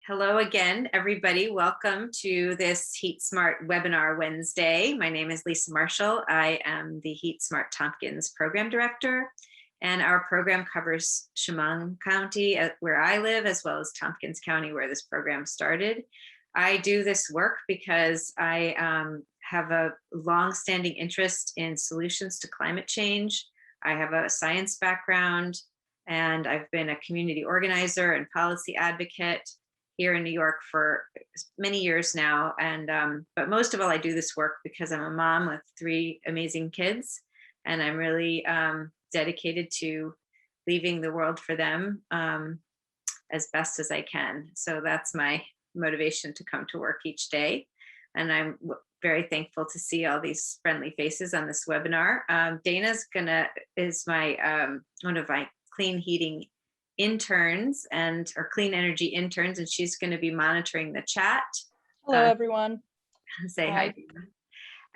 Hello again, everybody. Welcome to this HeatSmart webinar Wednesday. My name is Lisa Marshall. I am the HeatSmart Tompkins Program Director, and our program covers Chemung County, where I live, as well as Tompkins County, where this program started. I do this work because I have a long-standing interest in solutions to climate change. I have a science background, and I've been a community organizer and policy advocate here in New York for many years now. But most of all, I do this work because I'm a mom with 3 amazing kids, and I'm really dedicated to leaving the world for them as best as I can. So that's my motivation to come to work each day. And I'm very thankful to see all these friendly faces on this webinar. Dana's is my one of my clean heating interns or clean energy interns, and she's going to be monitoring the chat. Hello, everyone. Say hi.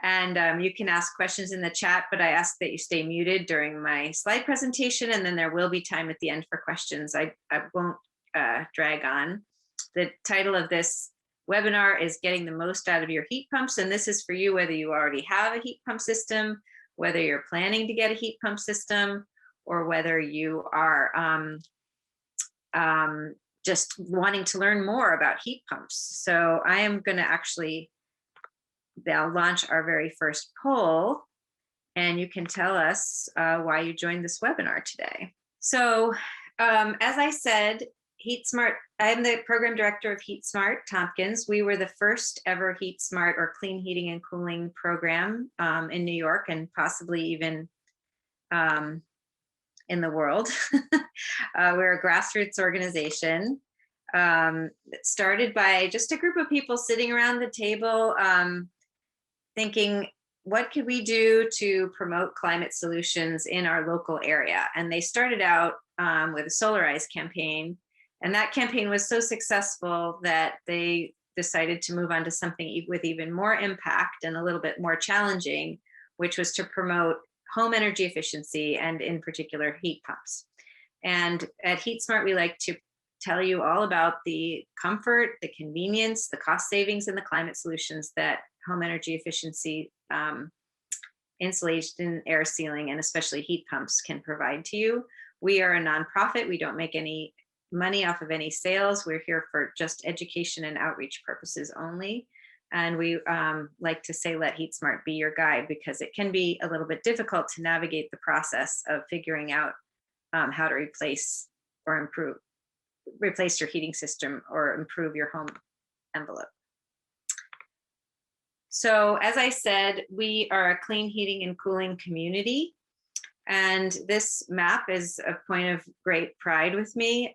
And you can ask questions in the chat, but I ask that you stay muted during my slide presentation, and then there will be time at the end for questions. I won't drag on. The title of this webinar is Getting the Most Out of Your Heat Pumps, and this is for you whether you already have a heat pump system, whether you're planning to get a heat pump system, or whether you are just wanting to learn more about heat pumps. So I am going to they'll launch our very first poll, and you can tell us why you joined this webinar today. So as I said, HeatSmart, I'm the program director of HeatSmart Tompkins. We were the first ever HeatSmart or clean heating and cooling program in New York, and possibly even in the world. We're a grassroots organization started by just a group of people sitting around the table thinking, what could we do to promote climate solutions in our local area? And they started out with a Solarize campaign. And that campaign was so successful that they decided to move on to something with even more impact and a little bit more challenging, which was to promote home energy efficiency, and in particular, heat pumps. And at HeatSmart, we like to tell you all about the comfort, the convenience, the cost savings, and the climate solutions that home energy efficiency, insulation, air sealing, and especially heat pumps can provide to you. We are a nonprofit. We don't make any money off of any sales. We're here for just education and outreach purposes only. And we like to say, let HeatSmart be your guide, because it can be a little bit difficult to navigate the process of figuring out how to replace your heating system or improve your home envelope. So as I said, we are a clean heating and cooling community. And this map is a point of great pride with me.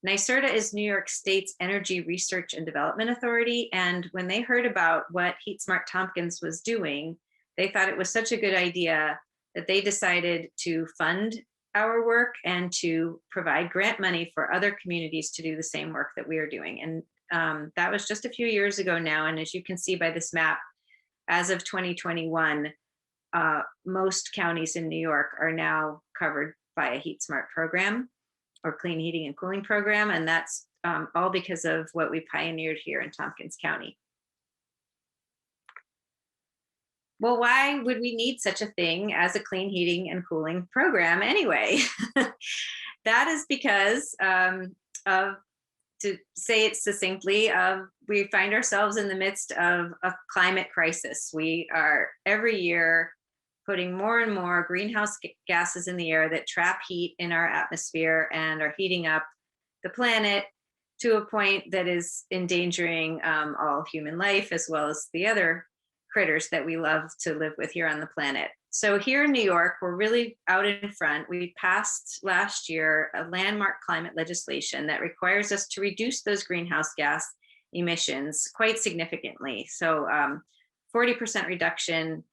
NYSERDA is New York State's Energy Research and Development Authority. And when they heard about what HeatSmart Tompkins was doing, they thought it was such a good idea that they decided to fund our work and to provide grant money for other communities to do the same work that we are doing. And that was just a few years ago now. And as you can see by this map, as of 2021, most counties in New York are now covered by a HeatSmart program or clean heating and cooling program. And that's all because of what we pioneered here in Tompkins County. Well, why would we need such a thing as a clean heating and cooling program anyway? That is because to say it succinctly, we find ourselves in the midst of a climate crisis. We are every year putting more and more greenhouse gases in the air that trap heat in our atmosphere and are heating up the planet to a point that is endangering all human life, as well as the other critters that we love to live with here on the planet. So here in New York, we're really out in front. We passed last year a landmark climate legislation that requires us to reduce those greenhouse gas emissions quite significantly. So 40% reduction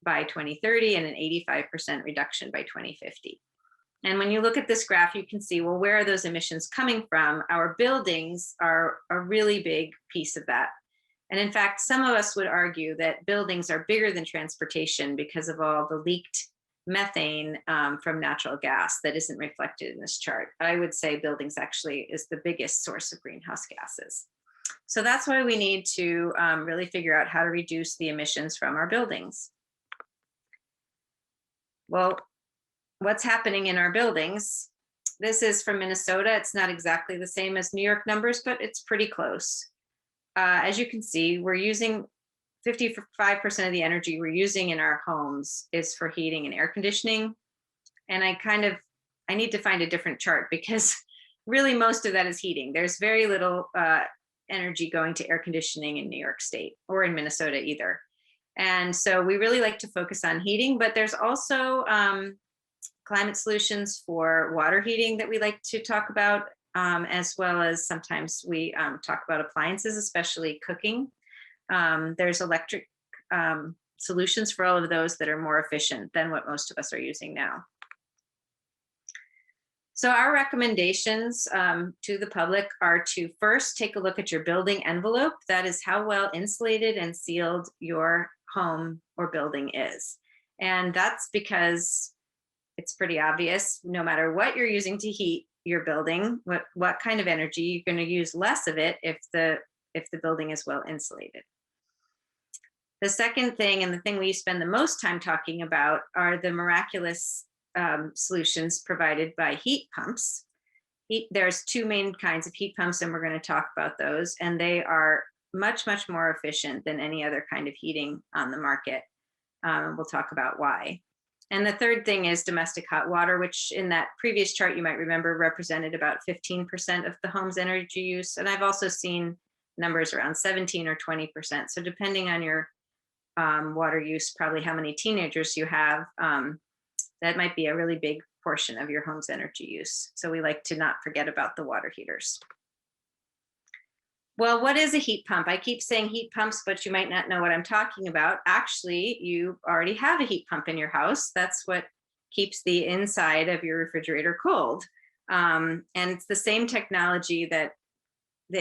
by 2030 and an 85% reduction by 2050. And when you look at this graph, you can see, well, where are those emissions coming from? Our buildings are a really big piece of that. And in fact, some of us would argue that buildings are bigger than transportation because of all the leaked methane from natural gas that isn't reflected in this chart. I would say buildings actually is the biggest source of greenhouse gases. So that's why we need to really figure out how to reduce the emissions from our buildings. Well, what's happening in our buildings? This is from Minnesota. It's not exactly the same as New York numbers, but it's pretty close. As you can see, we're using 55% of the energy we're using in our homes is for heating and air conditioning. And I need to find a different chart because really most of that is heating. There's very little energy going to air conditioning in New York State or in Minnesota either. And so we really like to focus on heating, but there's also climate solutions for water heating that we like to talk about, as well as sometimes we talk about appliances, especially cooking. There's electric solutions for all of those that are more efficient than what most of us are using now. So our recommendations to the public are to first take a look at your building envelope. That is how well insulated and sealed your home or building is. And that's because it's pretty obvious, no matter what you're using to heat your building, what kind of energy, you're going to use less of it if the building is well insulated. The second thing, and the thing we spend the most time talking about, are the miraculous solutions provided by heat pumps. There's two main kinds of heat pumps, and we're going to talk about those, and they are much, much more efficient than any other kind of heating on the market. We'll talk about why. And the third thing is domestic hot water, which in that previous chart, you might remember, represented about 15% of the home's energy use. And I've also seen numbers around 17 or 20%. So depending on your water use, probably how many teenagers you have, that might be a really big portion of your home's energy use. So we like to not forget about the water heaters. Well, what is a heat pump? I keep saying heat pumps, but you might not know what I'm talking about. Actually, you already have a heat pump in your house. That's what keeps the inside of your refrigerator cold. And it's the same technology that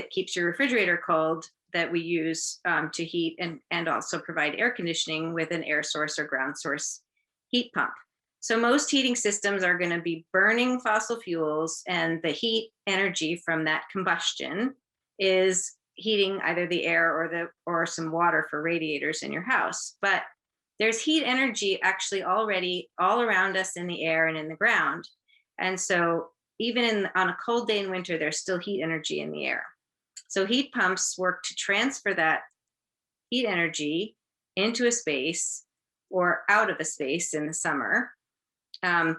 keeps your refrigerator cold that we use to heat and also provide air conditioning with an air source or ground source heat pump. So most heating systems are going to be burning fossil fuels, and the heat energy from that combustion is heating either the air or some water for radiators in your house. But there's heat energy actually already all around us in the air and in the ground. And so even on a cold day in winter, there's still heat energy in the air. So heat pumps work to transfer that heat energy into a space or out of a space in the summer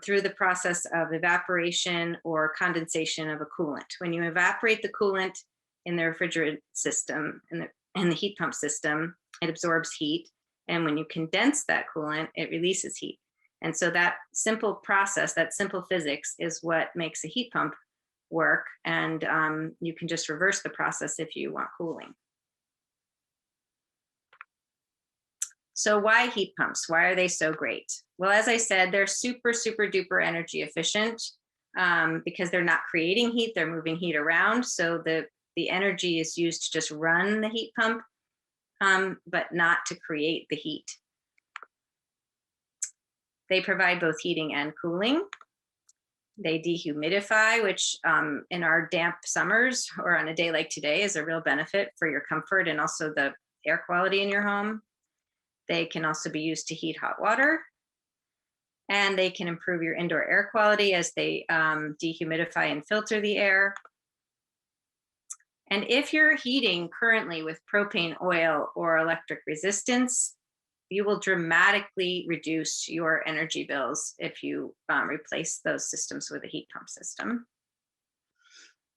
through the process of evaporation or condensation of a coolant. When you evaporate the coolant in the refrigerant system and the heat pump system, it absorbs heat. And when you condense that coolant, it releases heat. And so that simple process, that simple physics, is what makes a heat pump work. And you can just reverse the process if you want cooling. So why heat pumps? Why are they so great? Well, as I said, they're super, super duper energy efficient because they're not creating heat, they're moving heat around. So the energy is used to just run the heat pump, but not to create the heat. They provide both heating and cooling. They dehumidify, which in our damp summers or on a day like today is a real benefit for your comfort and also the air quality in your home. They can also be used to heat hot water. And they can improve your indoor air quality as they dehumidify and filter the air. And if you're heating currently with propane, oil, or electric resistance, you will dramatically reduce your energy bills if you replace those systems with a heat pump system.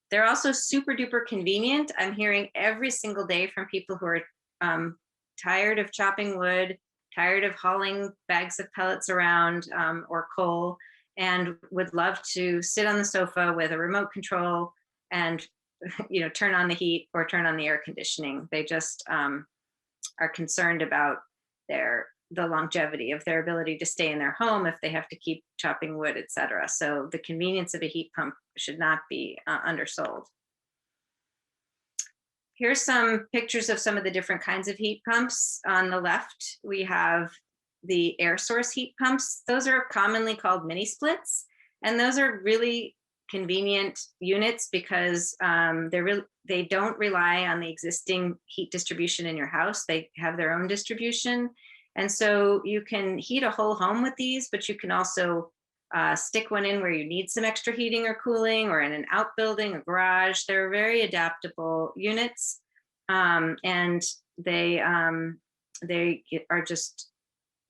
They're also super duper convenient. I'm hearing every single day from people who are tired of chopping wood, tired of hauling bags of pellets around or coal, and would love to sit on the sofa with a remote control and turn on the heat or turn on the air conditioning. They just are concerned about the longevity of their ability to stay in their home if they have to keep chopping wood, et cetera. So the convenience of a heat pump should not be undersold. Here's some pictures of some of the different kinds of heat pumps. On the left, we have the air source heat pumps. Those are commonly called mini splits, and those are really convenient units because they don't rely on the existing heat distribution in your house. They have their own distribution, and so you can heat a whole home with these, but you can also stick one in where you need some extra heating or cooling, or in an outbuilding, a garage. They're very adaptable units, and they are just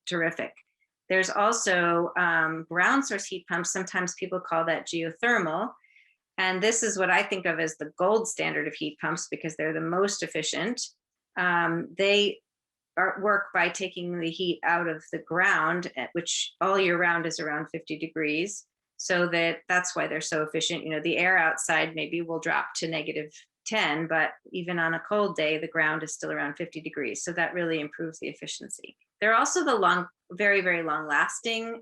terrific. There's also ground source heat pumps. Sometimes people call that geothermal. And this is what I think of as the gold standard of heat pumps because they're the most efficient. They work by taking the heat out of the ground, which all year round is around 50 degrees. So that's why they're so efficient. You know, the air outside maybe will drop to -10, but even on a cold day, the ground is still around 50 degrees. So that really improves the efficiency. They're also the very, very long lasting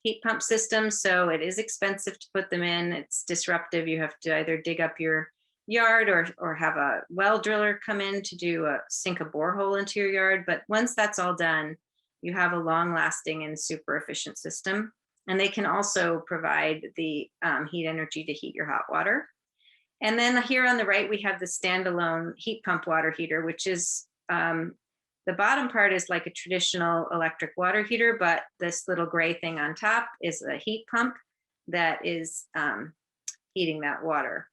heat pump systems. So it is expensive to put them in. It's disruptive. You have to either dig up your yard or have a well driller come in to sink a borehole into your yard. But once that's all done, you have a long lasting and super efficient system. And they can also provide the heat energy to heat your hot water. And then here on the right, we have the standalone heat pump water heater, which is the bottom part is like a traditional electric water heater, but this little gray thing on top is a heat pump that is heating that water.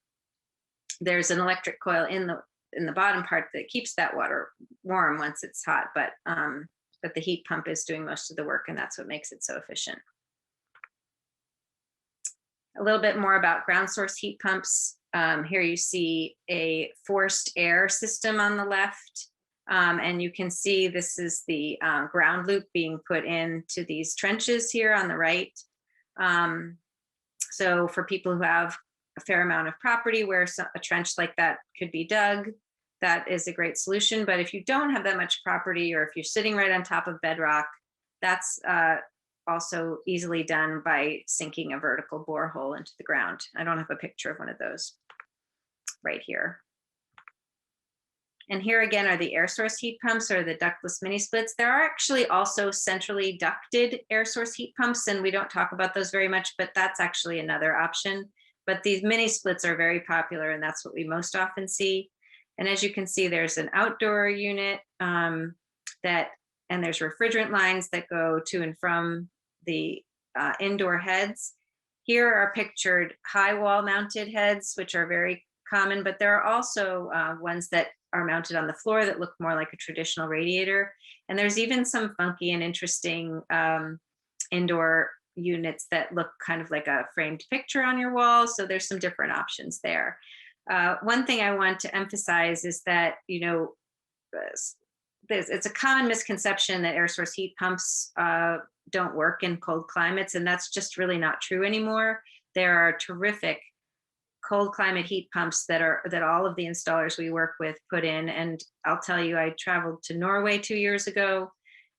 There's an electric coil in the bottom part that keeps that water warm once it's hot, but the heat pump is doing most of the work, and that's what makes it so efficient. A little bit more about ground source heat pumps. Here you see a forced air system on the left, and you can see this is the ground loop being put into these trenches here on the right. So for people who have a fair amount of property where a trench like that could be dug, that is a great solution. But if you don't have that much property, or if you're sitting right on top of bedrock, that's also easily done by sinking a vertical borehole into the ground. I don't have a picture of one of those right here. And here again are the air source heat pumps, or the ductless mini splits. There are actually also centrally ducted air source heat pumps, and we don't talk about those very much, but that's actually another option. But these mini splits are very popular, and that's what we most often see. And as you can see, there's an outdoor unit and there's refrigerant lines that go to and from the indoor heads. Here are pictured high wall mounted heads, which are very common, but there are also ones that are mounted on the floor that look more like a traditional radiator. And there's even some funky and interesting indoor units that look kind of like a framed picture on your wall. So there's some different options there. One thing I want to emphasize is that, you know, it's a common misconception that air source heat pumps don't work in cold climates, and that's just really not true anymore. There are terrific cold climate heat pumps that all of the installers we work with put in. And I'll tell you, I traveled to Norway 2 years ago,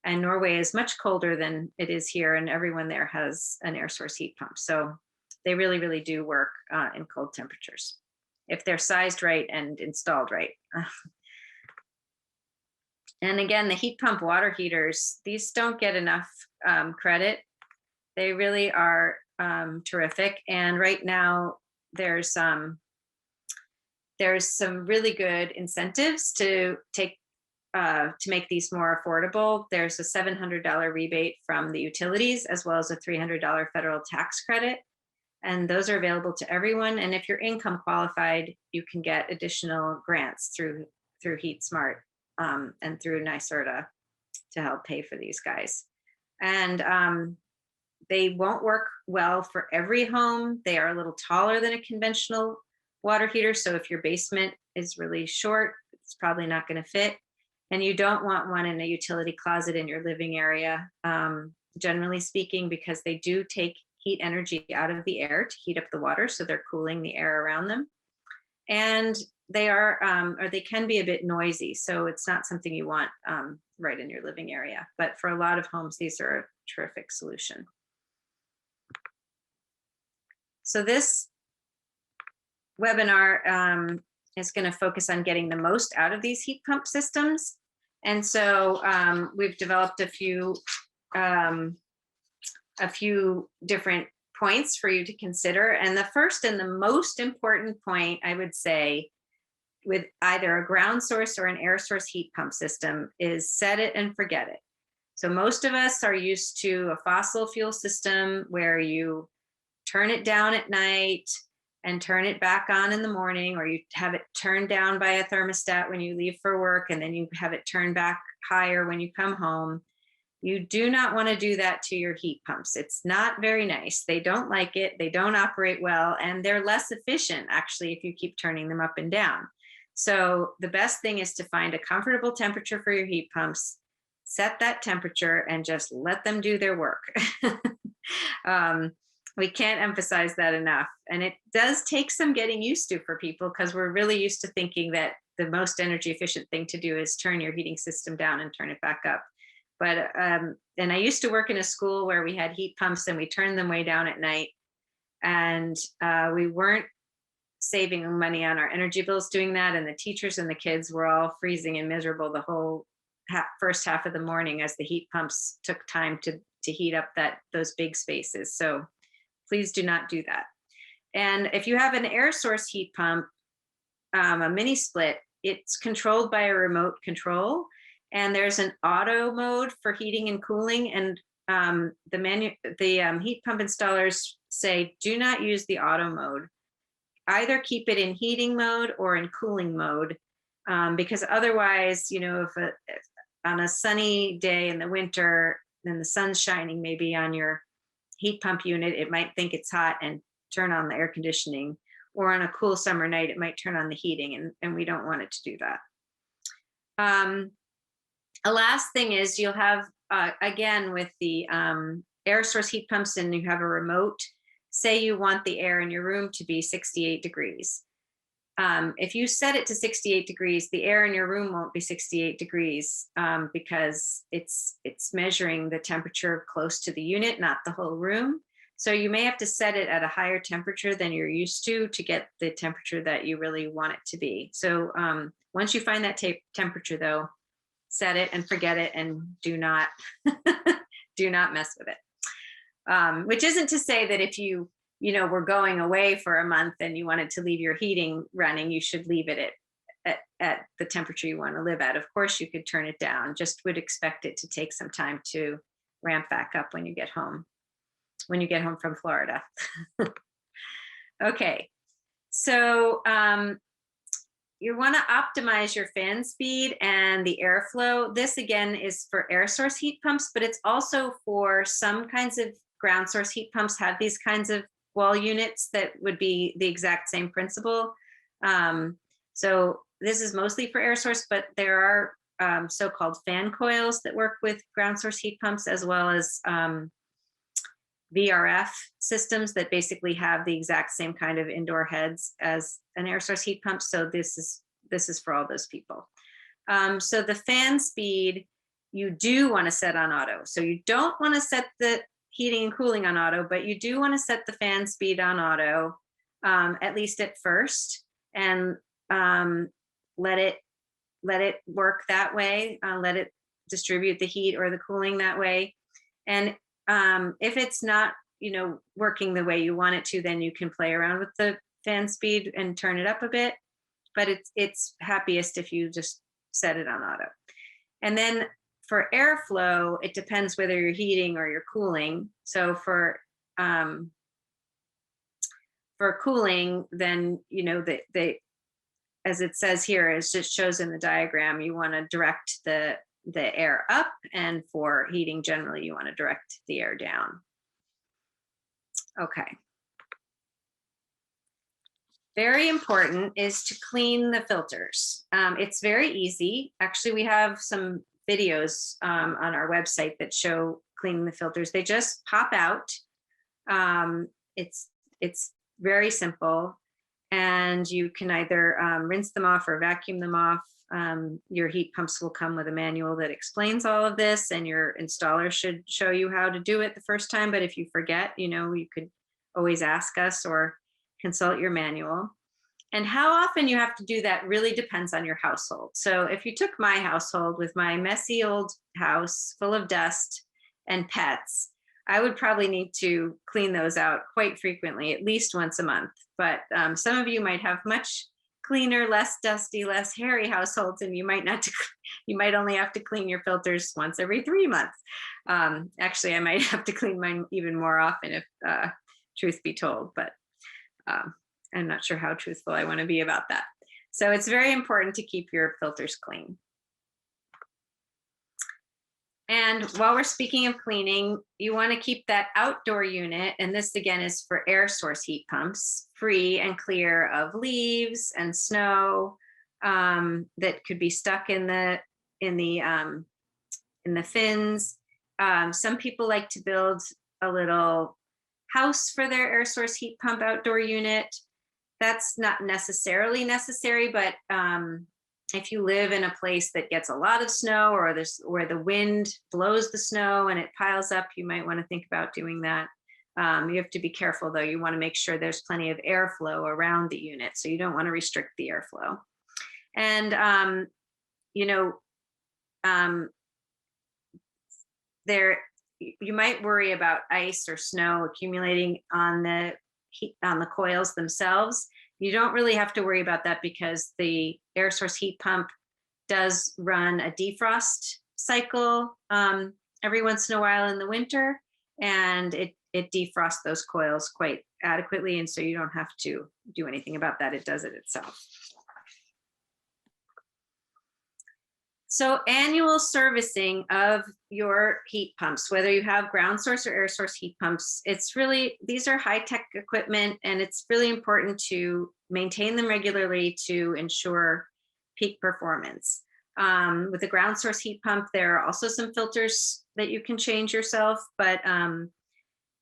and Norway is much colder than it is here, and everyone there has an air source heat pump. So they really, really do work in cold temperatures if they're sized right and installed right. And again, the heat pump water heaters, these don't get enough credit. They really are terrific. And right now, there's some really good incentives to make these more affordable. There's a $700 rebate from the utilities, as well as a $300 federal tax credit. And those are available to everyone. And if you're income qualified, you can get additional grants through HeatSmart and through NYSERDA to help pay for these guys. And they won't work well for every home. They are a little taller than a conventional water heater. So if your basement is really short, it's probably not going to fit. And you don't want one in a utility closet in your living area, generally speaking, because they do take heat energy out of the air to heat up the water. So they're cooling the air around them. And they can be a bit noisy. So it's not something you want right in your living area. But for a lot of homes, these are a terrific solution. So this webinar is going to focus on getting the most out of these heat pump systems. And so we've developed a few different points for you to consider. And the first and the most important point, I would say, with either a ground source or an air source heat pump system is set it and forget it. So most of us are used to a fossil fuel system where you turn it down at night and turn it back on in the morning, or you have it turned down by a thermostat when you leave for work, and then you have it turned back higher when you come home. You do not want to do that to your heat pumps. It's not very nice. They don't like it. They don't operate well, and they're less efficient actually if you keep turning them up and down. So the best thing is to find a comfortable temperature for your heat pumps, set that temperature, and just let them do their work. We can't emphasize that enough. And it does take some getting used to for people, because we're really used to thinking that the most energy efficient thing to do is turn your heating system down and turn it back up. But, and I used to work in a school where we had heat pumps and we turned them way down at night. And we weren't saving money on our energy bills doing that. And the teachers and the kids were all freezing and miserable the whole first half of the morning as the heat pumps took time to heat up those big spaces. So please do not do that. And if you have an air source heat pump, a mini split, it's controlled by a remote control. And there's an auto mode for heating and cooling. And the heat pump installers say, do not use the auto mode. Either keep it in heating mode or in cooling mode, because otherwise, if on a sunny day in the winter, and the sun's shining maybe on your heat pump unit, it might think it's hot and turn on the air conditioning. Or on a cool summer night, it might turn on the heating, and we don't want it to do that. A last thing is you'll have, again, with the air source heat pumps, and you have a remote, say you want the air in your room to be 68 degrees. If you set it to 68 degrees, the air in your room won't be 68 degrees because it's measuring the temperature close to the unit, not the whole room. So you may have to set it at a higher temperature than you're used to get the temperature that you really want it to be. So once you find that temperature though, set it and forget it, and do not do not mess with it. Which isn't to say that if you were going away for a month and you wanted to leave your heating running, you should leave it at the temperature you want to live at. Of course, you could turn it down, just would expect it to take some time to ramp back up when you get home from Florida. Okay, so you want to optimize your fan speed and the airflow. This again is for air source heat pumps, but it's also for some kinds of ground source heat pumps have these kinds of wall units that would be the exact same principle. So this is mostly for air source, but there are so-called fan coils that work with ground source heat pumps, as well as VRF systems that basically have the exact same kind of indoor heads as an air source heat pump. So this is for all those people. So the fan speed you do want to set on auto. So you don't want to set the heating and cooling on auto, but you do want to set the fan speed on auto, at least at first, and let it work that way. Let it distribute the heat or the cooling that way. And if it's not, working the way you want it to, then you can play around with the fan speed and turn it up a bit. But it's happiest if you just set it on auto. And then for airflow, it depends whether you're heating or you're cooling. So for cooling, then as it says here, as it shows in the diagram, you want to direct the air up, and for heating generally you want to direct the air down. Okay. Very important is to clean the filters. It's very easy. Actually, we have some videos on our website that show cleaning the filters. They just pop out. It's very simple, and you can either rinse them off or vacuum them off. Your heat pumps will come with a manual that explains all of this, and your installer should show you how to do it the first time. But if you forget, you could always ask us or consult your manual. And how often you have to do that really depends on your household. So if you took my household with my messy old house full of dust and pets, I would probably need to clean those out quite frequently, at least once a month. But some of you might have much cleaner, less dusty, less hairy households, and you might not to, you might only have to clean your filters once every 3 months. Actually, I might have to clean mine even more often if truth be told, but I'm not sure how truthful I want to be about that. So it's very important to keep your filters clean. And while we're speaking of cleaning, you want to keep that outdoor unit, and this again is for air source heat pumps, free and clear of leaves and snow that could be stuck in the fins. Some people like to build a little house for their air source heat pump outdoor unit. That's not necessarily necessary, but if you live in a place that gets a lot of snow, or where the wind blows the snow and it piles up, you might want to think about doing that. You have to be careful though. You want to make sure there's plenty of airflow around the unit. So you don't want to restrict the airflow. And, you might worry about ice or snow accumulating on the coils themselves. You don't really have to worry about that because the air source heat pump does run a defrost cycle every once in a while in the winter, and it defrosts those coils quite adequately, and so you don't have to do anything about that. It does it itself. So annual servicing of your heat pumps, whether you have ground source or air source heat pumps, these are high-tech equipment, and it's really important to maintain them regularly to ensure peak performance. With a ground source heat pump, there are also some filters that you can change yourself, but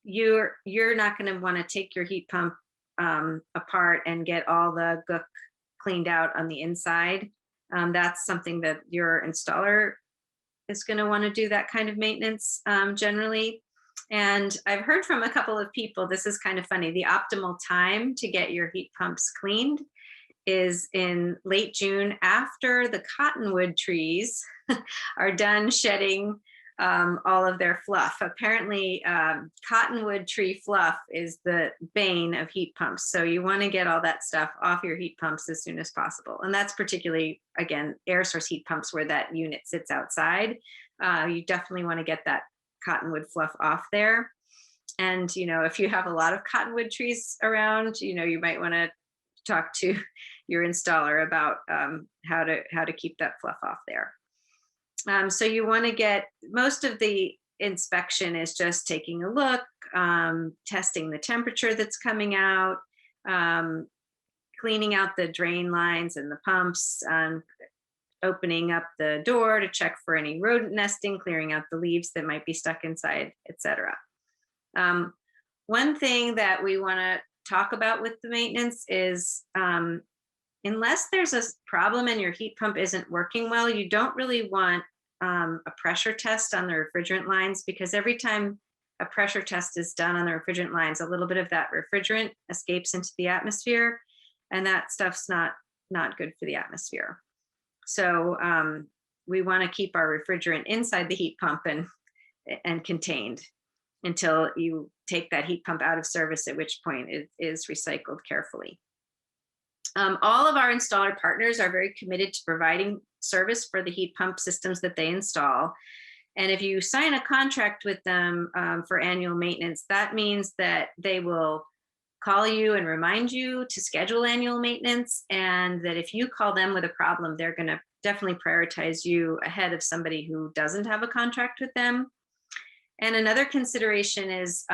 you're not going to want to take your heat pump apart and get all the gook cleaned out on the inside. That's something that your installer is going to want to do, that kind of maintenance generally. And I've heard from a couple of people, this is kind of funny, the optimal time to get your heat pumps cleaned is in late June, after the cottonwood trees are done shedding all of their fluff. Apparently, cottonwood tree fluff is the bane of heat pumps. So you want to get all that stuff off your heat pumps as soon as possible. And that's particularly, again, air source heat pumps where that unit sits outside. You definitely want to get that cottonwood fluff off there. And, if you have a lot of cottonwood trees around, you might want to talk to your installer about how to keep that fluff off there. So you want to get, most of the inspection is just taking a look, testing the temperature that's coming out, cleaning out the drain lines and the pumps, opening up the door to check for any rodent nesting, clearing out the leaves that might be stuck inside, etc. One thing that we want to talk about with the maintenance is unless there's a problem and your heat pump isn't working well, you don't really want a pressure test on the refrigerant lines, because every time a pressure test is done on the refrigerant lines, a little bit of that refrigerant escapes into the atmosphere, and that stuff's not good for the atmosphere. So we want to keep our refrigerant inside the heat pump and contained until you take that heat pump out of service, at which point it is recycled carefully. All of our installer partners are very committed to providing service for the heat pump systems that they install. And if you sign a contract with them for annual maintenance, that means that they will call you and remind you to schedule annual maintenance, and that if you call them with a problem, they're going to definitely prioritize you ahead of somebody who doesn't have a contract with them. And another consideration is,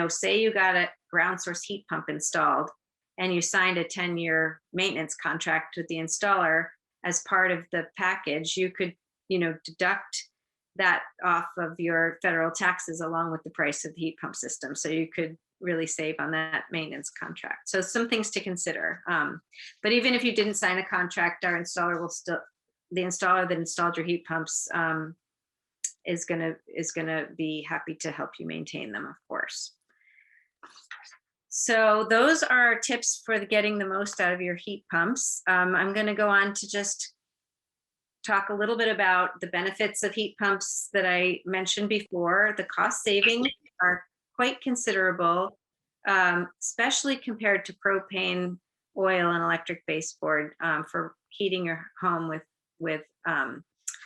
say you got a ground source heat pump installed and you signed a 10-year maintenance contract with the installer as part of the package, you could, deduct that off of your federal taxes along with the price of the heat pump system. So you could really save on that maintenance contract. So some things to consider. But even if you didn't sign a contract, our installer the installer that installed your heat pumps is gonna be happy to help you maintain them, of course. So those are tips for getting the most out of your heat pumps. I'm going to go on to just talk a little bit about the benefits of heat pumps that I mentioned before. The cost savings are quite considerable, especially compared to propane, oil, and electric baseboard for heating your home with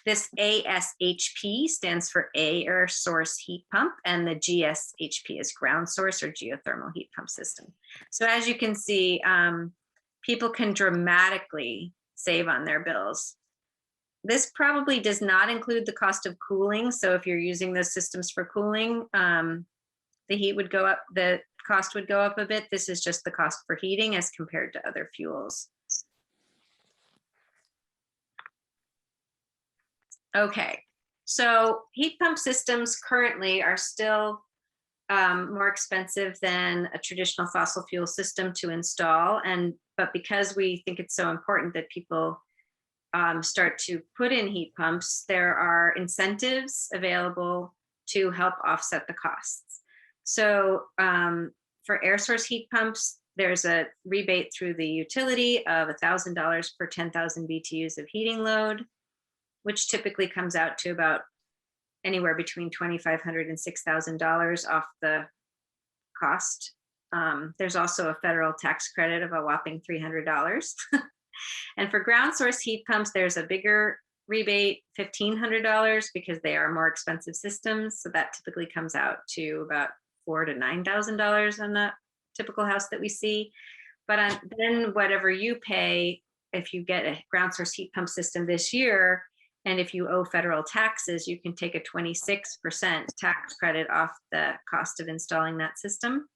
this ASHP stands for air source heat pump, and the GSHP is ground source or geothermal heat pump system. So as you can see, people can dramatically save on their bills. This probably does not include the cost of cooling. So if you're using those systems for cooling, the heat would go up, the cost would go up a bit. This is just the cost for heating as compared to other fuels. Okay, so heat pump systems currently are still more expensive than a traditional fossil fuel system to install. But because we think it's so important that people start to put in heat pumps, there are incentives available to help offset the costs. So for air source heat pumps, there's a rebate through the utility of $1,000 per 10,000 BTUs of heating load, which typically comes out to about anywhere between $2,500 and $6,000 off the cost. There's also a federal tax credit of a whopping $300. And for ground source heat pumps, there's a bigger rebate, $1,500, because they are more expensive systems. So that typically comes out to about $4,000 to $9,000 on the typical house that we see. But then whatever you pay, if you get a ground source heat pump system this year, and if you owe federal taxes, you can take a 26% tax credit off the cost of installing that system.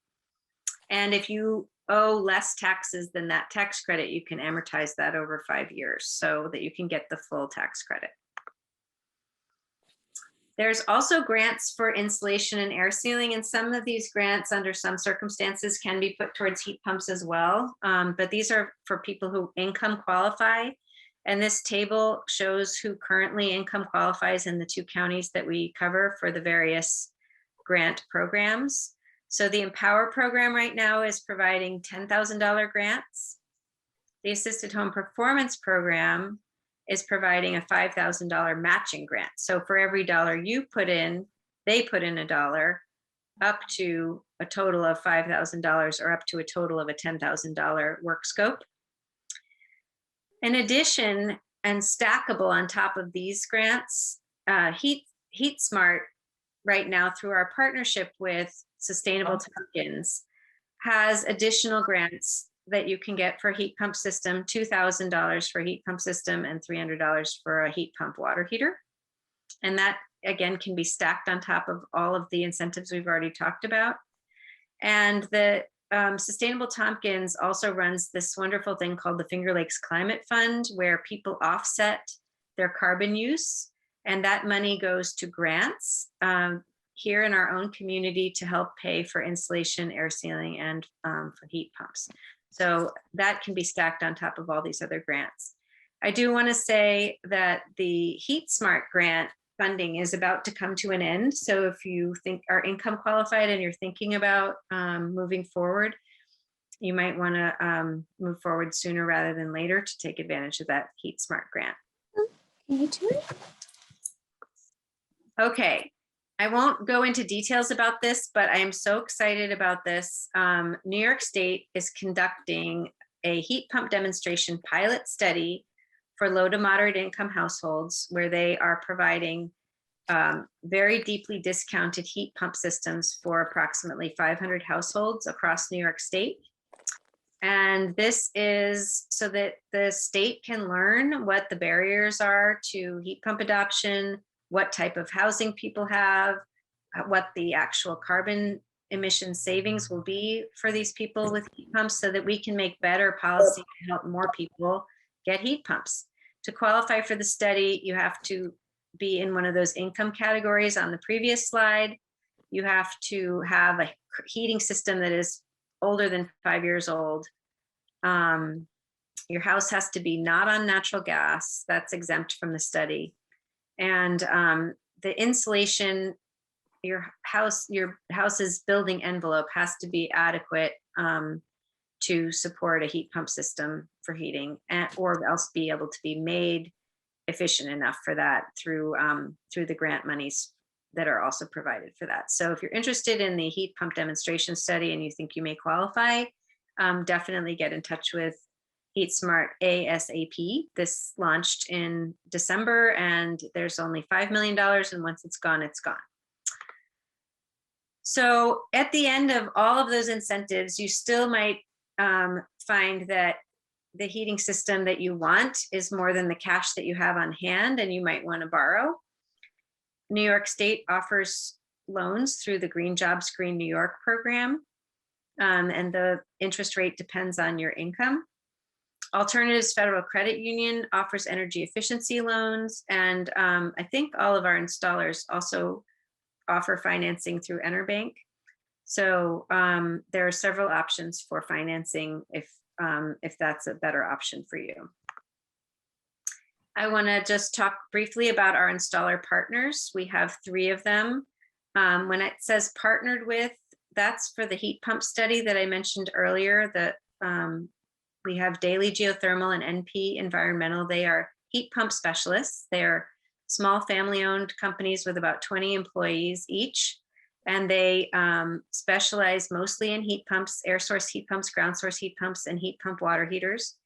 And if you owe less taxes than that tax credit, you can amortize that over 5 years so that you can get the full tax credit. There's also grants for insulation and air sealing, and some of these grants under some circumstances can be put towards heat pumps as well. But these are for people who income qualify. And this table shows who currently income qualifies in the 2 counties that we cover for the various grant programs. So the Empower program right now is providing $10,000 grants. The Assisted Home Performance program is providing a $5,000 matching grant. So for every dollar you put in, they put in $1, up to a total of $5,000 or up to a total of a $10,000 work scope. In addition, and stackable on top of these grants, HeatSmart right now, through our partnership with Sustainable Tompkins, has additional grants that you can get for heat pump system, $2,000 for heat pump system and $300 for a heat pump water heater. And that, again, can be stacked on top of all of the incentives we've already talked about. And the Sustainable Tompkins also runs this wonderful thing called the Finger Lakes Climate Fund, where people offset their carbon use, and that money goes to grants here in our own community to help pay for insulation, air sealing, and for heat pumps. So that can be stacked on top of all these other grants. I do want to say that the HeatSmart grant funding is about to come to an end. So if you think are income qualified and you're thinking about moving forward, you might want to move forward sooner rather than later to take advantage of that HeatSmart grant. Can you do it? Okay, I won't go into details about this, but I am so excited about this. New York State is conducting a heat pump demonstration pilot study for low to moderate income households, where they are providing very deeply discounted heat pump systems for approximately 500 households across New York State. And this is so that the state can learn what the barriers are to heat pump adoption, what type of housing people have, what the actual carbon emission savings will be for these people with heat pumps, so that we can make better policy to help more people get heat pumps. To qualify for the study, you have to be in one of those income categories on the previous slide. You have to have a heating system that is older than 5 years old. Your house has to be not on natural gas. That's exempt from the study. And the insulation your house's building envelope has to be adequate to support a heat pump system for heating, or else be able to be made efficient enough for that through the grant monies that are also provided for that. So if you're interested in the heat pump demonstration study and you think you may qualify, definitely get in touch with HeatSmart ASAP. This launched in December and there's only $5 million, and once it's gone, it's gone. So at the end of all of those incentives, you still might find that the heating system that you want is more than the cash that you have on hand, and you might want to borrow. New York State offers loans through the Green Jobs Green New York program, and the interest rate depends on your income. Alternatives Federal Credit Union offers energy efficiency loans, and I think all of our installers also offer financing through Enerbank. So there are several options for financing if that's a better option for you. I want to just talk briefly about our installer partners. We have 3 of them. When it says partnered with, that's for the heat pump study that I mentioned earlier. That we have Daily Geothermal and NP Environmental. They are heat pump specialists. They're small family-owned companies with about 20 employees each. And they specialize mostly in heat pumps, air source heat pumps, ground source heat pumps, and heat pump water heaters.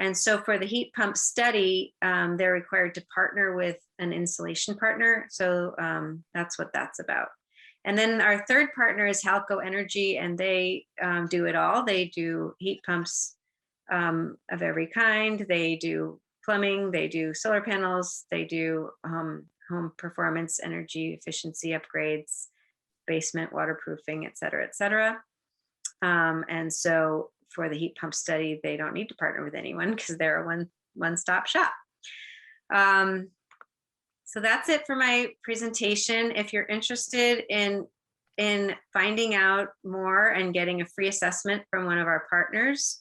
And so for the heat pump study, they're required to partner with an installation partner. So that's what that's about. And then our third partner is Halco Energy, and they do it all. They do heat pumps of every kind. They do plumbing, they do solar panels, they do home performance, energy efficiency upgrades, basement waterproofing, et cetera, et cetera. And so for the heat pump study, they don't need to partner with anyone because they're a one-stop shop. So that's it for my presentation. If you're interested in finding out more and getting a free assessment from one of our partners,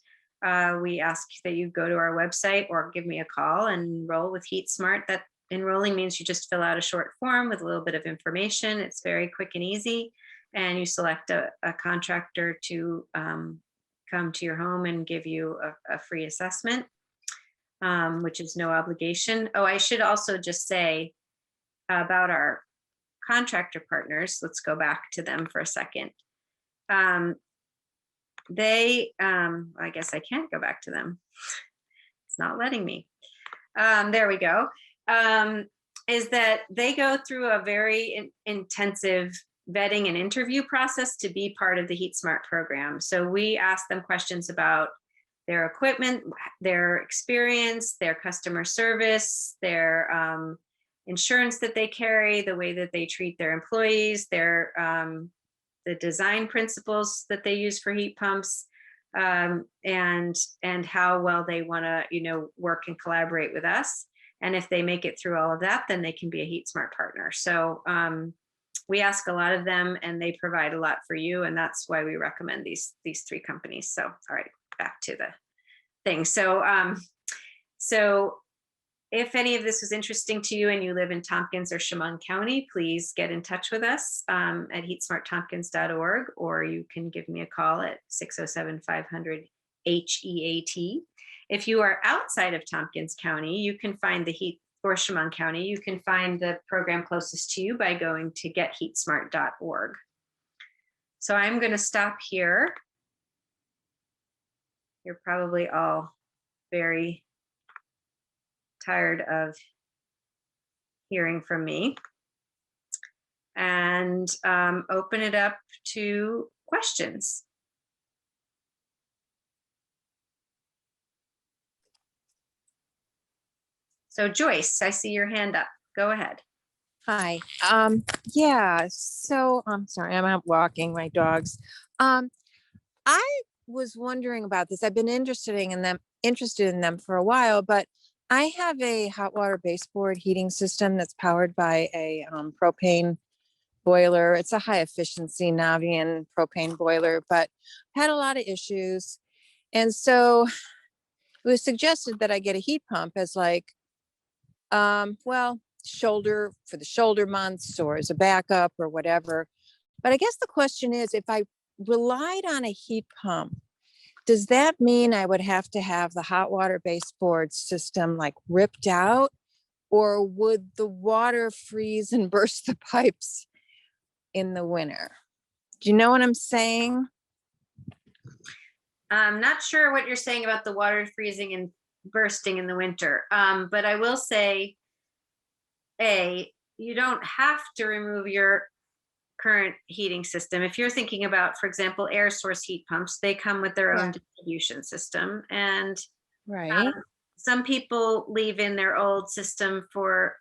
we ask that you go to our website or give me a call and enroll with HeatSmart. That enrolling means you just fill out a short form with a little bit of information. It's very quick and easy. And you select a contractor to come to your home and give you a free assessment, which is no obligation. Oh, I should also just say about our contractor partners. Let's go back to them for a second. I guess I can't go back to them. It's not letting me. There we go. Is that they go through a very intensive vetting and interview process to be part of the HeatSmart program. So we ask them questions about their equipment, their experience, their customer service, their insurance that they carry, the way that they treat their employees, their the design principles that they use for heat pumps, and how well they want to work and collaborate with us. And if they make it through all of that, then they can be a HeatSmart partner. So we ask a lot of them, and they provide a lot for you, and that's why we recommend these 3 companies. So all right, back to the thing. So if any of this was interesting to you and you live in Tompkins or Chemung County, please get in touch with us at heatsmarttompkins.org, or you can give me a call at 607-500-HEAT. If you are outside of Tompkins County, you can find or Chemung County, you can find the program closest to you by going to getheatsmart.org. So I'm going to stop here. You're probably all very tired of hearing from me, and open it up to questions. So Joyce, I see your hand up. Go ahead. Hi. Yeah, so I'm sorry, I'm out walking my dogs. I was wondering about this. I've been interested in them for a while, but I have a hot water baseboard heating system that's powered by a propane boiler. It's a high efficiency Navian propane boiler, but had a lot of issues. And so it was suggested that I get a heat pump as well, shoulder for the shoulder months or as a backup or whatever. But I guess the question is, if I relied on a heat pump, does that mean I would have to have the hot water baseboard system like ripped out? Or would the water freeze and burst the pipes in the winter? Do you know what I'm saying? I'm not sure what you're saying about the water freezing and bursting in the winter. But I will say, you don't have to remove your current heating system. If you're thinking about, for example, air source heat pumps, they come with their own distribution system. And Right. some people leave in their old system for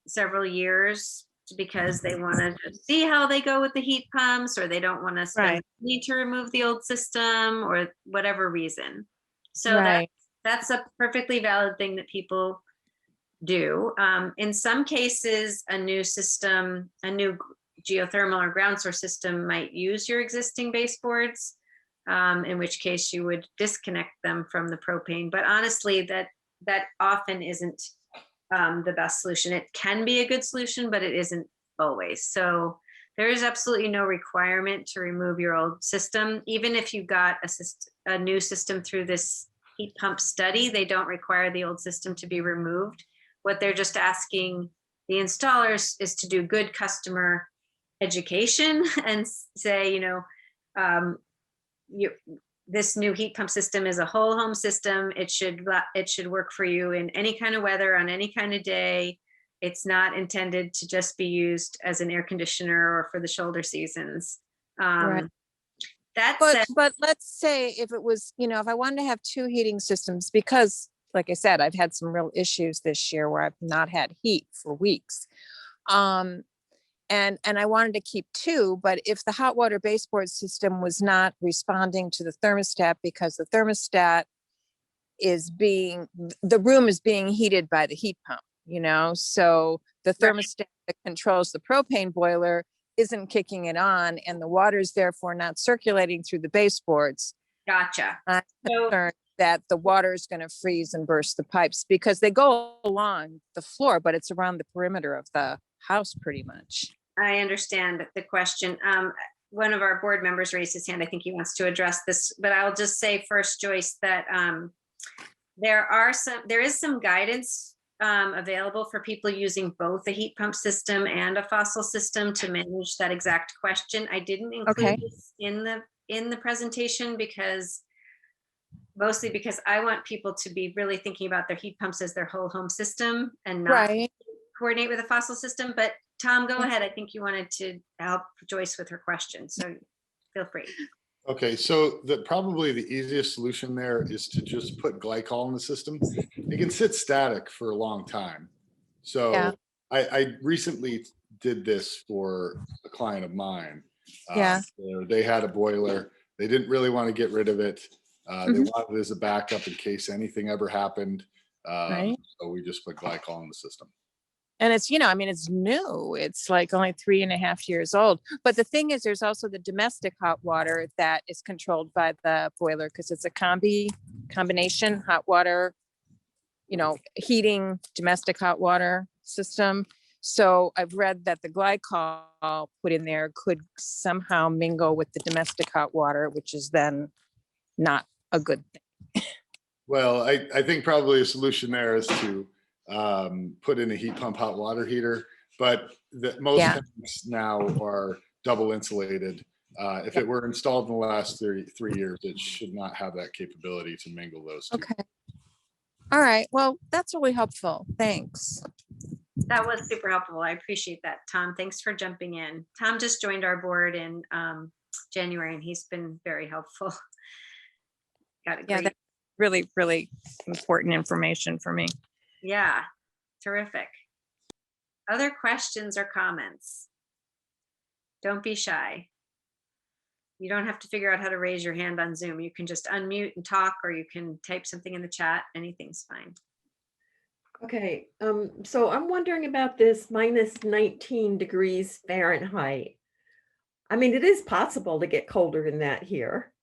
several years because they want to see how they go with the heat pumps, or they don't want to spend need to remove the old system, or whatever reason. So that's a perfectly valid thing that people do. In some cases, a new system, a new geothermal or ground source system might use your existing baseboards, in which case you would disconnect them from the propane. But honestly, that often isn't the best solution. It can be a good solution, but it isn't always. So there is absolutely no requirement to remove your old system. Even if you got a new system through this heat pump study, they don't require the old system to be removed. What they're just asking the installers is to do good customer education and say, this new heat pump system is a whole home system. It should work for you in any kind of weather, on any kind of day. It's not intended to just be used as an air conditioner or for the shoulder seasons. But let's say if it was, if I wanted to have two heating systems, because like I said, I've had some real issues this year where I've not had heat for weeks. And I wanted to keep two, but if the hot water baseboard system was not responding to the thermostat because the thermostat the room is being heated by the heat pump, so the thermostat that controls the propane boiler isn't kicking it on, and the water is therefore not circulating through the baseboards. Gotcha. I'm concerned that the water is going to freeze and burst the pipes because they go along the floor, but it's around the perimeter of the house pretty much. I understand the question. One of our board members raised his hand. I think he wants to address this, but I'll just say first, Joyce, that there is some guidance available for people using both a heat pump system and a fossil system to manage that exact question. I didn't include this in the presentation mostly because I want people to be really thinking about their heat pumps as their whole home system and not coordinate with a fossil system. But Tom, go ahead. I think you wanted to help Joyce with her question, so feel free. Okay, so probably the easiest solution there is to just put glycol in the system. It can sit static for a long time. So I recently did this for a client of mine. They had a boiler. They didn't really want to get rid of it. They wanted it as a backup in case anything ever happened. So we just put glycol in the system. And it's, it's new. It's like only 3.5 years old. But the thing is, there's also the domestic hot water that is controlled by the boiler because it's a combination hot water, heating domestic hot water system. So I've read that the glycol put in there could somehow mingle with the domestic hot water, which is then not a good thing. Well, I think probably a solution there is to put in a heat pump hot water heater, but most tanks now are double insulated. If it were installed in the last 3 years, it should not have that capability to mingle those two. Okay. All right. Well, that's really helpful. Thanks. That was super helpful. I appreciate that, Tom. Thanks for jumping in. Tom just joined our board in January, and he's been very helpful. Got it. Yeah, that's really, really important information for me. Yeah, terrific. Other questions or comments? Don't be shy. You don't have to figure out how to raise your hand on Zoom. You can just unmute and talk, or you can type something in the chat. Anything's fine. Okay, so I'm wondering about this minus 19 degrees Fahrenheit. I mean, it is possible to get colder than that here.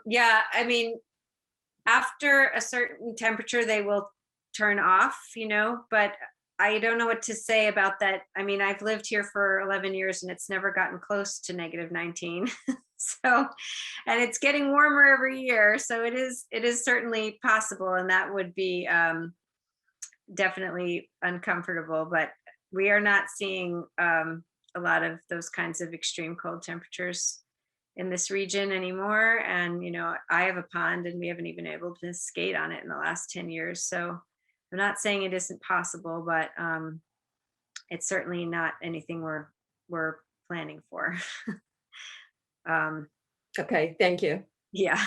Yeah, I mean, after a certain temperature, they will turn off, but I don't know what to say about that. I mean, I've lived here for 11 years and it's never gotten close to -19. So, and it's getting warmer every year. So it is certainly possible. And that would be definitely uncomfortable, but we are not seeing a lot of those kinds of extreme cold temperatures in this region anymore. And, I have a pond and we haven't even been able to skate on it in the last 10 years. So I'm not saying it isn't possible, but it's certainly not anything we're planning for. Okay, thank you. Yeah.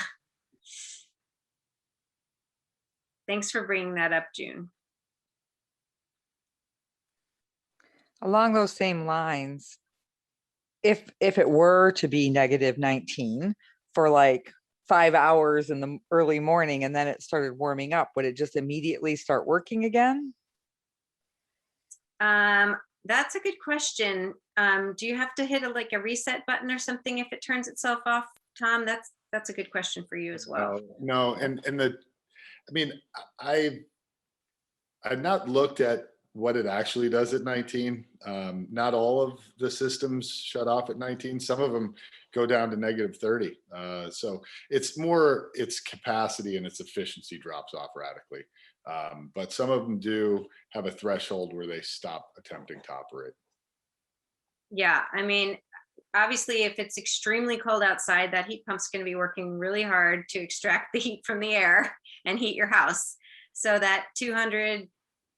Thanks for bringing that up, June. Along those same lines, if it were to be -19 for like 5 hours in the early morning and then it started warming up, would it just immediately start working again? That's a good question. Do you have to hit a reset button or something if it turns itself off, Tom? That's a good question for you as well. No, I mean, I've not looked at what it actually does at 19. Not all of the systems shut off at 19. Some of them go down to -30. So it's more its capacity and its efficiency drops off radically. But some of them do have a threshold where they stop attempting to operate. Yeah, I mean, obviously, if it's extremely cold outside, that heat pump's going to be working really hard to extract the heat from the air and heat your house. So that 200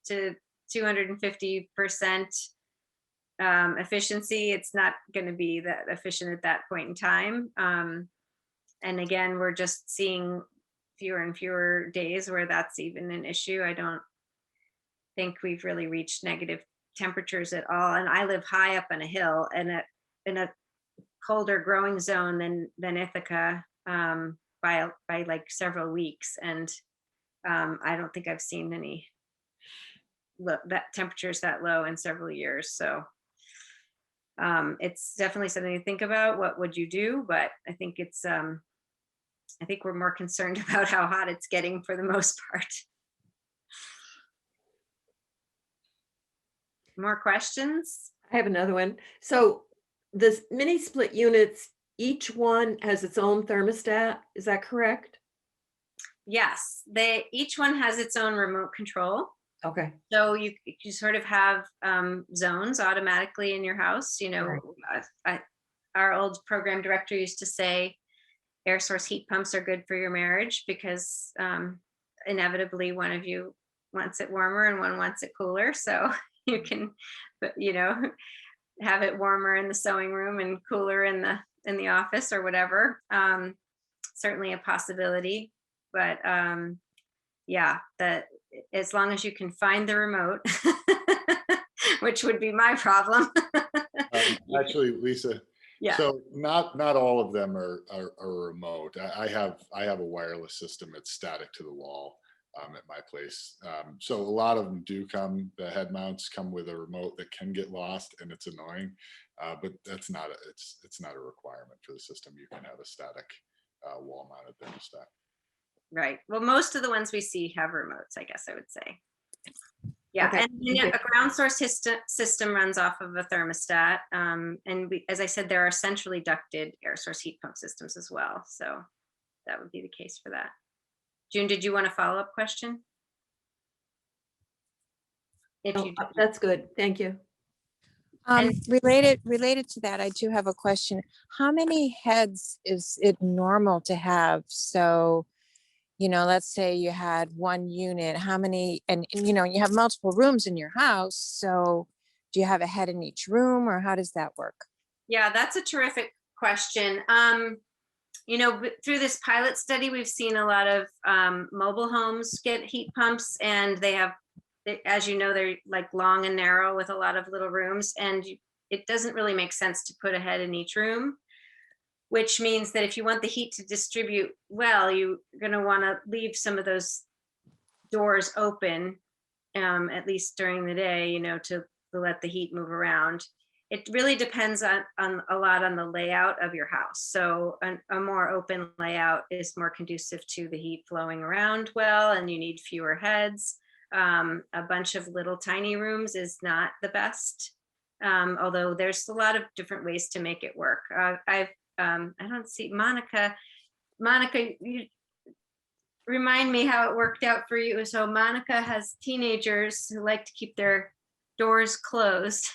to 250% efficiency, it's not going to be that efficient at that point in time. And again, we're just seeing fewer and fewer days where that's even an issue. I don't think we've really reached negative temperatures at all. And I live high up on a hill and in a colder growing zone than Ithaca by like several weeks. And I don't think I've seen any that temperatures that low in several years. So it's definitely something to think about. What would you do? But I think I think we're more concerned about how hot it's getting for the most part. More questions? I have another one. So the mini split units, each one has its own thermostat. Is that correct? Yes, each one has its own remote control. Okay. So you sort of have zones automatically in your house. Our old program director used to say air source heat pumps are good for your marriage because inevitably one of you wants it warmer and one wants it cooler. So you can, have it warmer in the sewing room and cooler in the office or whatever. Certainly a possibility, but yeah, that as long as you can find the remote, which would be my problem. Actually, Lisa, Yeah. so not all of them are remote. I have a wireless system that's static to the wall at my place. So a lot of them do come. The head mounts come with a remote that can get lost, and it's annoying. But that's not it's not a requirement for the system. You can have a static wall-mounted thermostat. Right. Well, most of the ones we see have remotes, I guess I would say. Yeah, Okay, and a ground source system runs off of a thermostat. And as I said, there are centrally ducted air source heat pump systems as well. So that would be the case for that. June, did you want a follow-up question? If you do. That's good. Thank you. Related to that, I do have a question. How many heads is it normal to have? So, let's say you had one unit, how many, and you have multiple rooms in your house. So do you have a head in each room or how does that work? Yeah, that's a terrific question. Through this pilot study, we've seen a lot of mobile homes get heat pumps, and they have, as you know, they're like long and narrow with a lot of little rooms, and it doesn't really make sense to put a head in each room, which means that if you want the heat to distribute well, you're going to want to leave some of those doors open, at least during the day, to let the heat move around. It really depends on a lot on the layout of your house. So a more open layout is more conducive to the heat flowing around well, and you need fewer heads. a bunch of little tiny rooms is not the best. Although there's a lot of different ways to make it work. I don't see Monica. Monica, you remind me how it worked out for you. So Monica has teenagers who like to keep their doors closed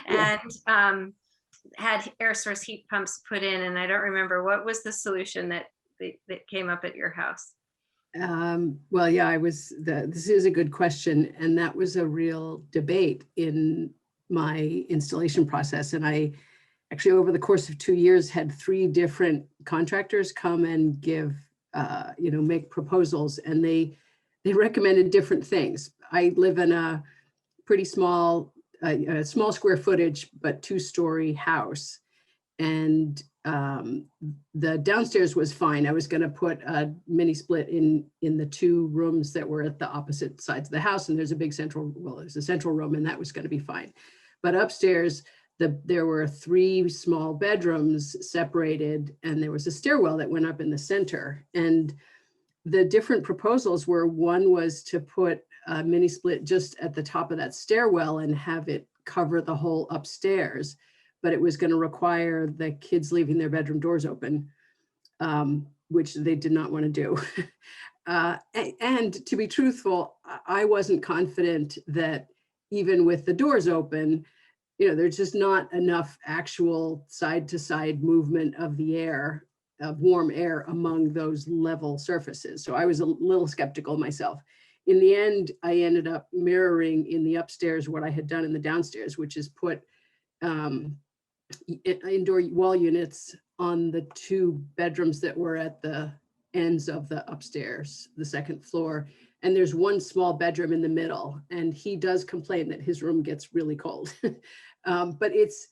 and had air source heat pumps put in. And I don't remember, what was the solution that came up at your house? Well, yeah, this is a good question. And that was a real debate in my installation process. And I actually, over the course of 2 years, had 3 different contractors come and give, make proposals, and they recommended different things. I live in a pretty small, small square footage, but 2-story house. And the downstairs was fine. I was going to put a mini split in the 2 rooms that were at the opposite sides of the house. And there's a big there's a central room, and that was going to be fine. But upstairs, there were 3 small bedrooms separated, and there was a stairwell that went up in the center. And the different proposals were, one was to put a mini split just at the top of that stairwell and have it cover the whole upstairs, but it was going to require the kids leaving their bedroom doors open, which they did not want to do. And to be truthful, I wasn't confident that even with the doors open, there's just not enough actual side-to-side movement of the air, of warm air among those level surfaces. So I was a little skeptical myself. In the end, I ended up mirroring in the upstairs what I had done in the downstairs, which is put indoor wall units on the 2 bedrooms that were at the ends of the upstairs, the 2nd floor. And there's 1 small bedroom in the middle. And he does complain that his room gets really cold. But it's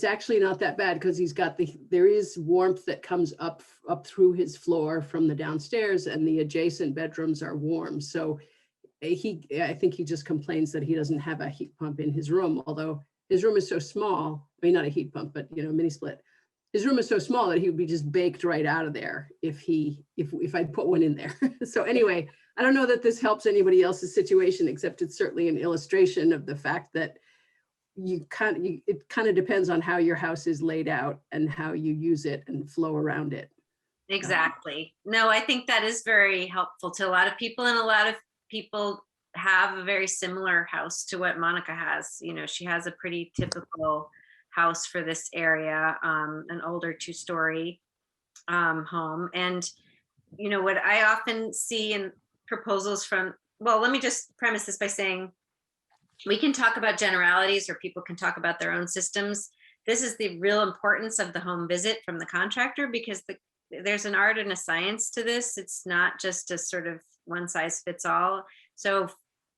actually not that bad, because he's got there is warmth that comes up through his floor from the downstairs, and the adjacent bedrooms are warm. So I think he just complains that he doesn't have a heat pump in his room, although his room is so small. I mean, not a heat pump, but mini split. His room is so small that he would be just baked right out of there if I'd put one in there. So anyway, I don't know that this helps anybody else's situation, except it's certainly an illustration of the fact that it kind of depends on how your house is laid out and how you use it and flow around it. Exactly. No, I think that is very helpful to a lot of people, and a lot of people have a very similar house to what Monica has. She has a pretty typical house for this area, an older 2-story home. And what I often see in proposals let me just premise this by saying, we can talk about generalities, or people can talk about their own systems. This is the real importance of the home visit from the contractor, because there's an art and a science to this. It's not just a sort of one size fits all. So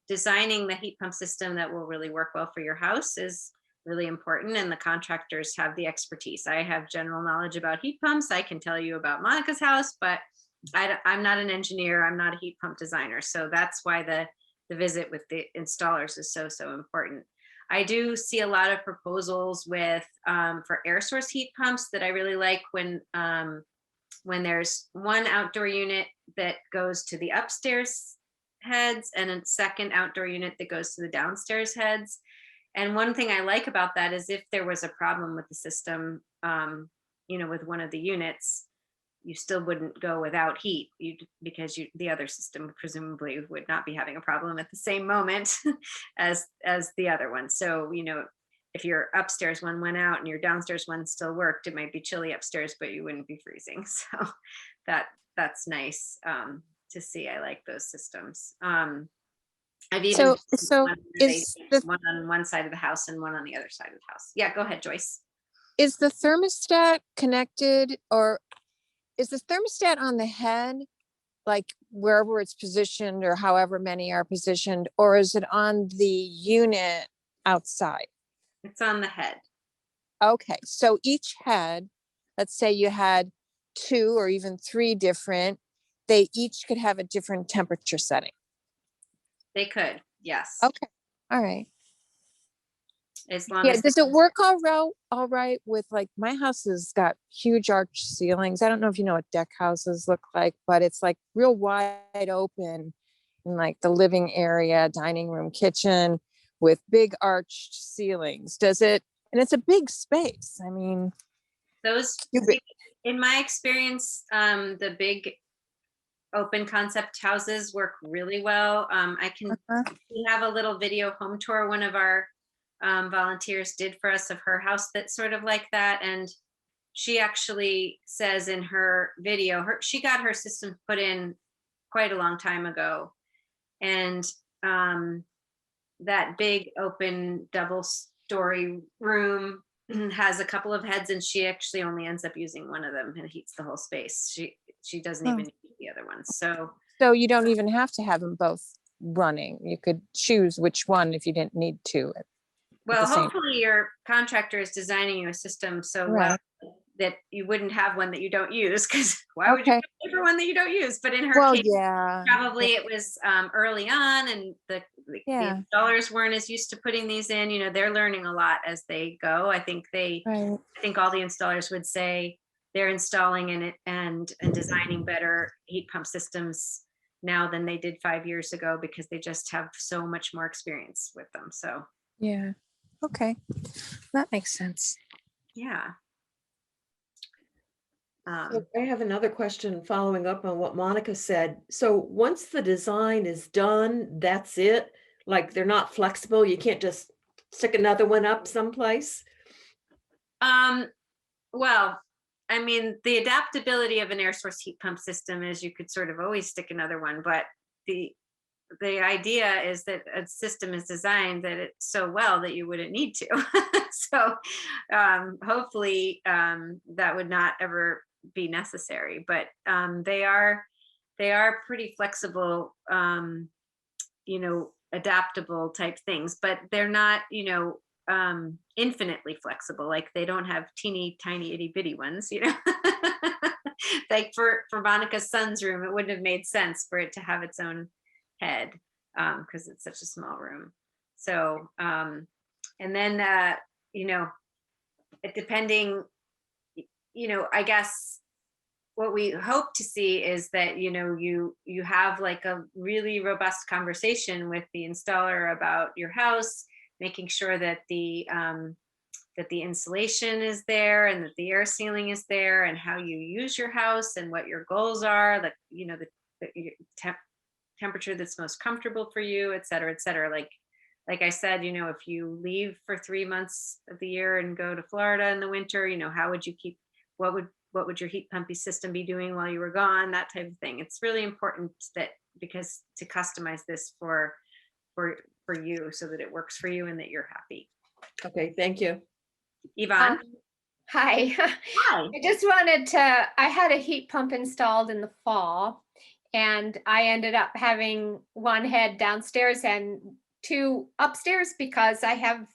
designing the heat pump system that will really work well for your house is really important, and the contractors have the expertise. I have general knowledge about heat pumps. I can tell you about Monica's house, but I'm not an engineer. I'm not a heat pump designer. So that's why the visit with the installers is so important. I do see a lot of proposals with for air source heat pumps that I really like, when there's 1 outdoor unit that goes to the upstairs heads and a 2nd outdoor unit that goes to the downstairs heads. And one thing I like about that is, if there was a problem with the system, with one of the units, you still wouldn't go without heat, because the other system presumably would not be having a problem at the same moment as the other one. So, if your upstairs one went out and your downstairs one still worked, it might be chilly upstairs, but you wouldn't be freezing. So that's nice to see. I like those systems. I've even one on one side of the house and one on the other side of the house. Yeah, go ahead, Joyce. Is the thermostat connected, or is the thermostat on the head, like wherever it's positioned, or however many are positioned, or is it on the unit outside? It's on the head. Okay, so each head, let's say you had 2 or even 3 different, they each could have a different temperature setting. They could, yes. Okay, all right. As long Yeah, as does it work all right with, like, my house has got huge arch ceilings. I don't know if you know what deck houses look like, but it's like real wide open. in like the living area, dining room, kitchen with big arched ceilings. Does it, and it's a big space. I mean, Those, you could- in my experience, the big open concept houses work really well. We have a little video home tour one of our volunteers did for us of her house that's sort of like that. And she actually says in her video, she got her system put in quite a long time ago. And that big open double story room has a couple of heads, and she actually only ends up using one of them and heats the whole space. She doesn't even need the other ones. so you don't even have to have them both running. You could choose which one if you didn't need to. Well, the same- hopefully your contractor is designing you a system so well Right. that you wouldn't have one that you don't use, because why would you Okay. pay for one that you don't use? But in her Well, case, yeah. probably it was early on, and the Yeah. installers weren't as used to putting these in. You know, they're learning a lot as they go. I think Right. all the installers would say they're installing in it and designing better heat pump systems now than they did 5 years ago, because they just have so much more experience with them. So Yeah. Okay. That makes sense. yeah. So I have another question following up on what Monica said. So once the design is done, that's it? Like they're not flexible? You can't just stick another one up someplace? Well, I mean, the adaptability of an air source heat pump system is you could sort of always stick another one, but the idea is that a system is designed that it's so well that you wouldn't need to. So hopefully that would not ever be necessary, but they are pretty flexible, adaptable type things, but they're not, infinitely flexible. Like they don't have teeny tiny itty bitty ones, like for Monica's son's room, it wouldn't have made sense for it to have its own head because it's such a small room. So and then depending, I guess what we hope to see is that you have like a really robust conversation with the installer about your house, making sure that the insulation is there and that the air sealing is there, and how you use your house and what your goals are, like the temperature that's most comfortable for you, et cetera, et cetera. Like I said, if you leave for 3 months of the year and go to Florida in the winter, how would you keep, what would your heat pumpy system be doing while you were gone? That type of thing. It's really important because to customize this for you so that it works for you and that you're happy. Okay, thank you. Yvonne? Hi. Hi. I just wanted I had a heat pump installed in the fall, and I ended up having one head downstairs and two upstairs because I have,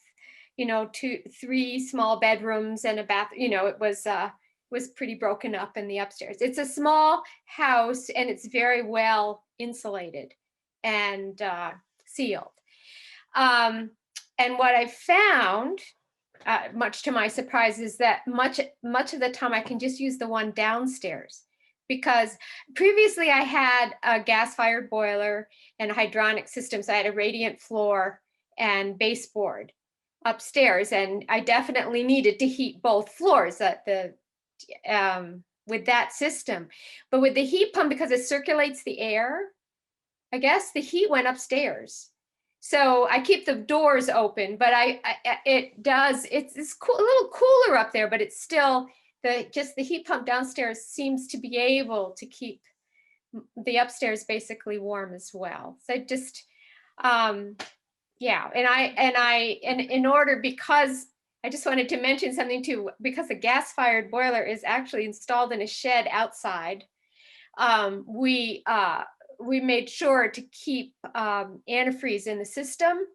3 small bedrooms and a bath. It was pretty broken up in the upstairs. It's a small house and it's very well insulated and sealed. And what I found, much to my surprise, is that much of the time I can just use the one downstairs, because previously I had a gas-fired boiler and a hydronic system. So I had a radiant floor and baseboard upstairs, and I definitely needed to heat both floors with that system. But with the heat pump, because it circulates the air, I guess the heat went upstairs. So I keep the doors open, but it's cool, a little cooler up there, but it's still the heat pump downstairs seems to be able to keep the upstairs basically warm as well. So just, yeah. And in order, because I just wanted to mention something too, because the gas-fired boiler is actually installed in a shed outside, we made sure to keep antifreeze in the system,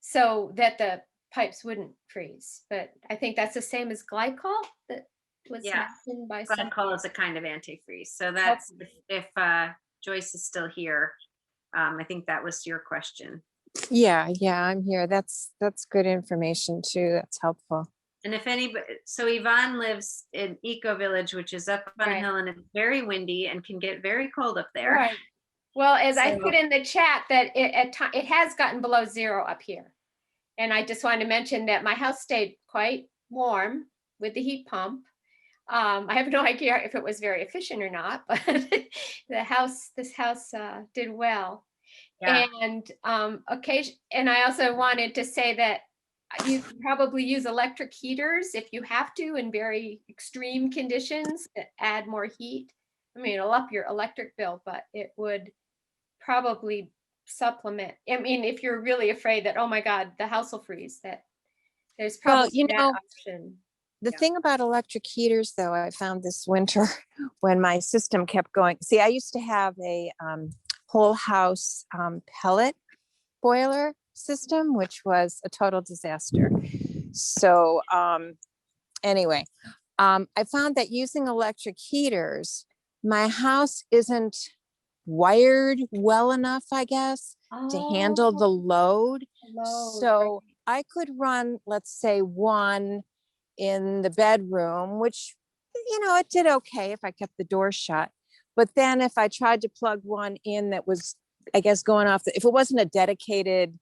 so that the pipes wouldn't freeze. But I think that's the same as glycol that was mentioned by some. Glycol is a kind of antifreeze. So that's if Joyce is still here. I think that was your question. Yeah, I'm here. That's good information too. That's helpful. And if anybody, so Yvonne lives in Eco Village, which is up on a hill, and it's very windy and can get very cold up there. Right. Well, as I So- put in the chat that it has gotten below 0 up here. And I just wanted to mention that my house stayed quite warm with the heat pump. I have no idea if it was very efficient or not, but this house did well. Yeah. And and I also wanted to say that you can probably use electric heaters if you have to in very extreme conditions that add more heat. I mean, it'll up your electric bill, but it would probably supplement. I mean, if you're really afraid that, oh my God, the house will freeze, that there's Well, probably you that know, option. The Yeah. thing about electric heaters, though, I found this winter when my system kept going. See, I used to have a whole house pellet boiler system, which was a total disaster. So anyway, I found that using electric heaters, my house isn't wired well enough, I guess, to handle the load. So I could run, let's say, one in the bedroom, which, you know, it did okay if I kept the door shut. But then if I tried to plug one in that was, I guess, going off, if it wasn't a dedicated,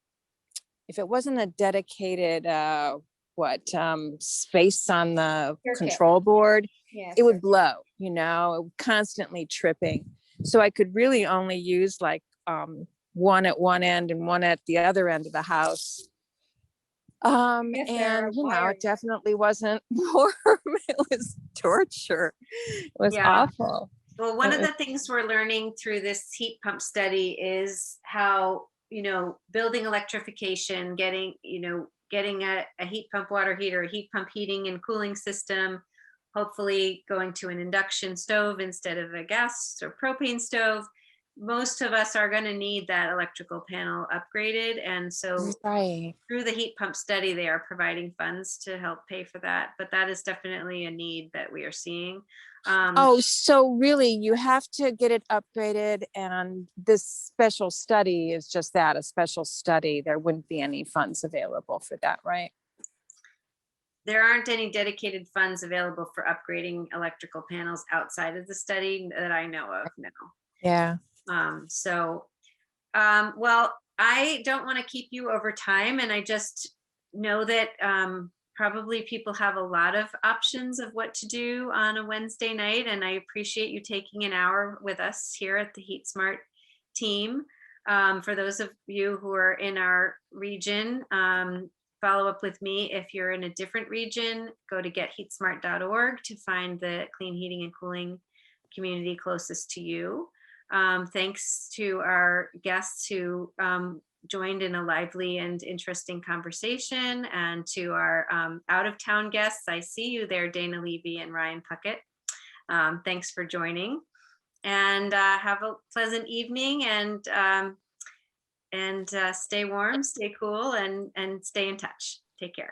space on the Circuit. control board, Yes, it would blow, you know, it would constantly tripping. So I could really only use like one at one end and one at the other end of the house. Yes, they're And you know, wired. it definitely wasn't warm. It was torture. It was Yeah. awful. Well, one It of was- the things we're learning through this heat pump study is how, you know, building electrification, getting a heat pump water heater, a heat pump heating and cooling system, hopefully going to an induction stove instead of a gas or propane stove. Most of us are going to need that electrical panel upgraded. And so Right. through the heat pump study, they are providing funds to help pay for that. But that is definitely a need that we are seeing. Oh, so really you have to get it upgraded, and this special study is just that, a special study. There wouldn't be any funds available for that, right? There aren't any dedicated funds available for upgrading electrical panels outside of the study that I know of now. Yeah. Well, I don't want to keep you over time, and I just know that probably people have a lot of options of what to do on a Wednesday night, and I appreciate you taking an hour with us here at the HeatSmart team. For those of you who are in our region, follow up with me. If you're in a different region, go to getheatsmart.org to find the clean heating and cooling community closest to you. Thanks to our guests who joined in a lively and interesting conversation, and to our out-of-town guests. I see you there, Dana Levy and Ryan Puckett. Thanks for joining, and have a pleasant evening, and stay warm, stay cool, and stay in touch. Take care.